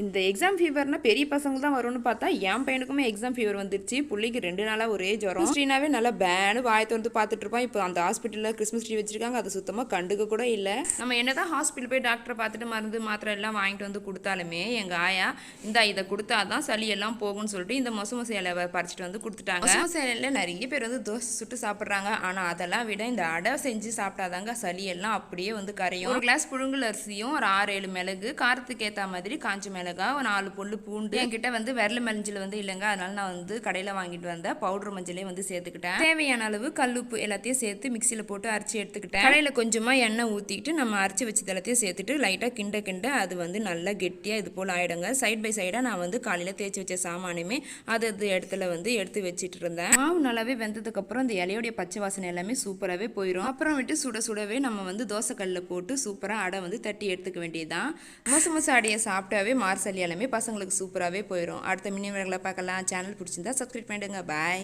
இந்த எக்ஸாம் ஃபீவர்னா பெரிய பசங்க தான் வரும்னு பார்த்தா என் பையனுக்குமே எக்ஸாம் ஃபீவர் வந்துருச்சு. புள்ளிக்கு 2 நாளா ஒரே ஜுரம். ஸ்ரீனாவே நல்லா பேனு வாயை திறந்து பார்த்துட்டு இருப்பான். இப்போ அந்த ஹாஸ்பிட்டலில் கிறிஸ்மஸ் ட்ரீ வச்சிருக்காங்க. அது சுத்தமாக கண்டுக்க கூட இல்லை. நம்ம என்னதான் ஹாஸ்பிட்டல் போய் டாக்டரை பார்த்துட்டு மருந்து மாத்திரை எல்லாம் வாங்கிட்டு வந்து கொடுத்தாலுமே எங்கள் ஆயா இதை கொடுத்தாதான் சளி எல்லாம் போகும்னு சொல்லிட்டு இந்த மொசை இலையை பறிச்சுட்டு வந்து கொடுத்துட்டாங்க. மொசை இலையில நிறைய பேர் வந்து தோசை சுட்டு சாப்பிட்றாங்க. ஆனால் அதெல்லாம் விட இந்த அடை செஞ்சு சாப்பிட்டாதாங்க சளி எல்லாம் அப்படியே வந்து கரையும். ஒரு கிளாஸ் புழுங்கல் அரிசியும் ஒரு 6-7 மிளகு, காரத்துக்கு ஏற்ற மாதிரி காஞ்ச மிளகா, 4 பொல்லு பூண்டு. என்கிட்ட வந்து விரல மஞ்சள் வந்து இல்லைங்க, அதனால நான் வந்து கடையில் வாங்கிட்டு வந்தேன் பவுடர் மஞ்சளே வந்து சேர்த்துக்கிட்டேன். தேவையான அளவு கல்லுப்பு எல்லாத்தையும் சேர்த்து மிக்சியில் போட்டு அரைச்சி எடுத்துக்கிட்டேன். கடையில் கொஞ்சமாக எண்ணெய் ஊற்றிக்கிட்டு நம்ம அரைச்சி வச்சு எல்லாத்தையும் சேர்த்துட்டு லைட்டாக கிண்ட அது வந்து நல்லா கெட்டியாக இது போல் ஆகிடுங்க. சைட் பை சைடாக நான் வந்து காலையில் தேய்ச்சி வச்ச சாமானுமே அது இடத்துல வந்து எடுத்து வச்சுட்டு இருந்தேன். மாவு நல்லாவே வெந்ததுக்கப்புறம் இந்த இலையோடைய பச்சை வாசனை எல்லாமே சூப்பராகவே போயிடும். அப்புறம் விட்டு சுடவே நம்ம வந்து தோசைக்கல்லில் போட்டு சூப்பராக அடை வந்து தட்டி எடுத்துக்க வேண்டியதுதான். மொசை அடையை சாப்பிட்டாவே மார்சலி எல்லாமே பசங்களுக்கு சூப்பராகவே போயிடும். அடுத்த மினி விளங்களை பார்க்கலாம். சேனல் பிடிச்சிருந்தா சப்ஸ்கிரைப் பண்ணிடுங்க. பாய்.